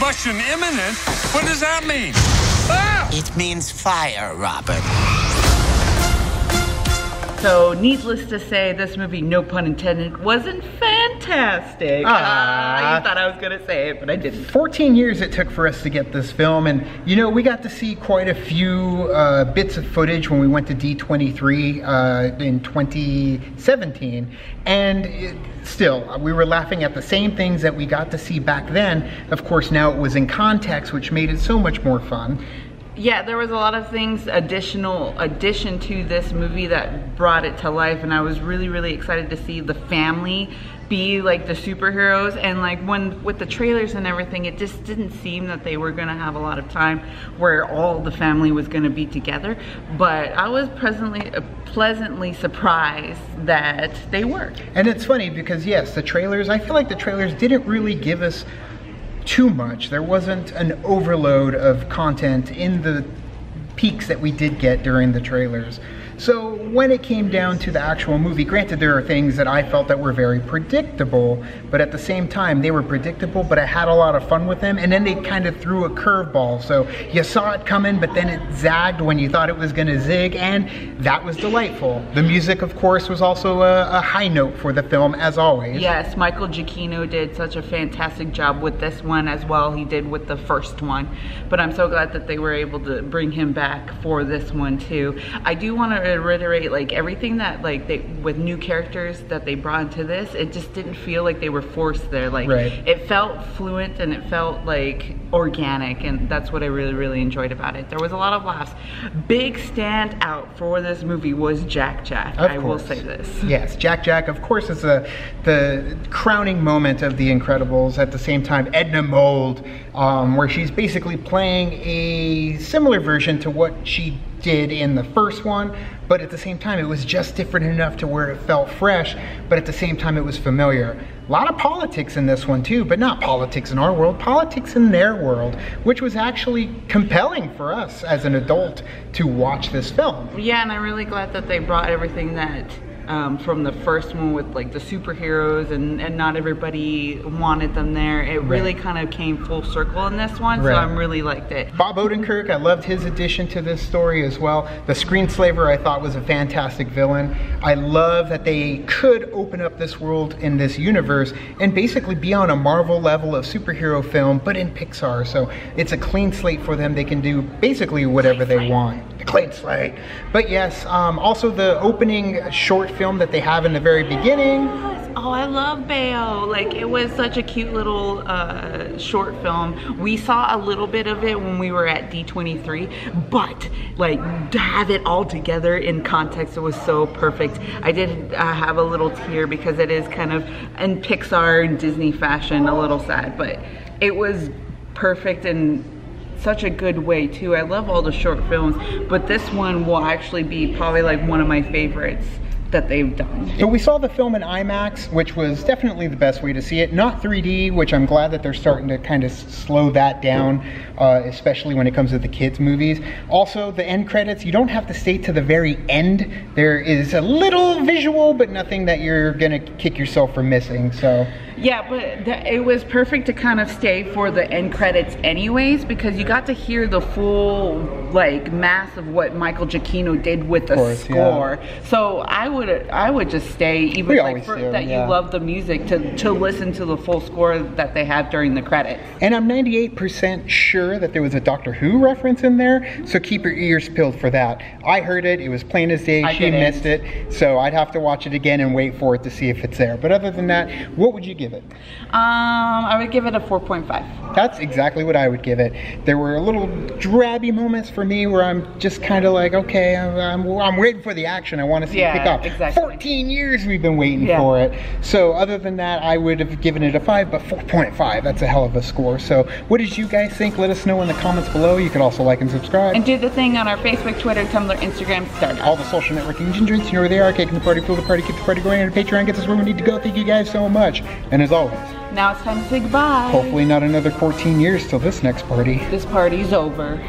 Combustion imminent? What does that mean? Ah! It means fire, Robin. So, needless to say, this movie, no pun intended, wasn't fantastic. You thought I was gonna say it, but I didn't. 14 years it took for us to get this film, and you know, we got to see quite a few bits of footage when we went to D23 in 2017, and still, we were laughing at the same things that we got to see back then. Of course, now it was in context, which made it so much more fun. Yeah, there was a lot of things, addition to this movie that brought it to life, and I was really, really excited to see the family be like the superheroes. And like with the trailers and everything, it just didn't seem that they were gonna have a lot of time where all the family was gonna be together. But I was pleasantly surprised that they were. And it's funny because yes, the trailers, I feel like the trailers didn't really give us too much. There wasn't an overload of content in the peaks that we did get during the trailers. So when it came down to the actual movie, granted there are things that I felt that were very predictable, but at the same time they were predictable, but I had a lot of fun with them, and then they kind of threw a curveball. So you saw it coming, but then it zagged when you thought it was gonna zig, and that was delightful. The music, of course, was also a high note for the film, as always. Yes, Michael Giacchino did such a fantastic job with this one as well. He did with the first one, but I'm so glad that they were able to bring him back for this one too. I do want to reiterate, like, everything that with new characters that they brought into this, it just didn't feel like they were forced there. Like, it felt fluent and it felt like organic, and that's what I really, really enjoyed about it. There was a lot of laughs. Big standout for this movie was Jack. I will say this. Yes, Jack, of course, is the crowning moment of The Incredibles. At the same time, Edna Mold, where she's basically playing a similar version to what she did in the first one, but at the same time it was just different enough to where it felt fresh, but at the same time it was familiar. A lot of politics in this one too, but not politics in our world, politics in their world, which was actually compelling for us as an adult to watch this film. Yeah, and I'm really glad that they brought everything that from the first one with like the superheroes and not everybody wanted them there. It really kind of came full circle in this one, so I really liked it. Bob Odenkirk, I loved his addition to this story as well. The Screenslaver I thought was a fantastic villain. I love that they could open up this world in this universe and basically be on a Marvel level of superhero film, but in Pixar. So it's a clean slate for them. They can do basically whatever they want. The clean slate. But yes, also the opening short film that they have in the very beginning. Oh, I love Bayo. Like, it was such a cute little short film. We saw a little bit of it when we were at D23, but like to have it all together in context, it was so perfect. I did have a little tear because it is kind of in Pixar and Disney fashion, a little sad, but it was perfect and such a good way too. I love all the short films, but this one will actually be probably like one of my favorites that they've done. So we saw the film in IMAX, which was definitely the best way to see it. Not 3D, which I'm glad that they're starting to kind of slow that down, especially when it comes to the kids' movies. Also, the end credits, you don't have to stay to the very end. There is a little visual, but nothing that you're gonna kick yourself for missing, so. Yeah, but it was perfect to kind of stay for the end credits anyways, because you got to hear the full like mass of what Michael Giacchino did with the score. Yeah. So I would just stay, even like you love the music, to listen to the full score that they have during the credits. And I'm 98% sure that there was a Doctor Who reference in there, so keep your ears peeled for that. I heard it, it was plain as day, she missed it, so I'd have to watch it again and wait for it to see if it's there. But other than that, what would you give it? I would give it a 4.5. That's exactly what I would give it. There were little drabby moments for me where I'm just kind of like, okay, I'm waiting for the action. I want to see it pick up. Exactly. 14 years we've been waiting for it. So other than that, I would have given it a 5, but 4.5, that's a hell of a score. So what did you guys think? Let us know in the comments below. You can also like and subscribe. And do the thing on our Facebook, Twitter, Tumblr, Instagram, Stardust. All the social networking gingers, you know where they are. Caking the party, fuel the party, keep the party going, and Patreon gets us where we need to go. Thank you guys so much. And as always, now it's time to say goodbye. Hopefully not another 14 years till this next party. This party's over.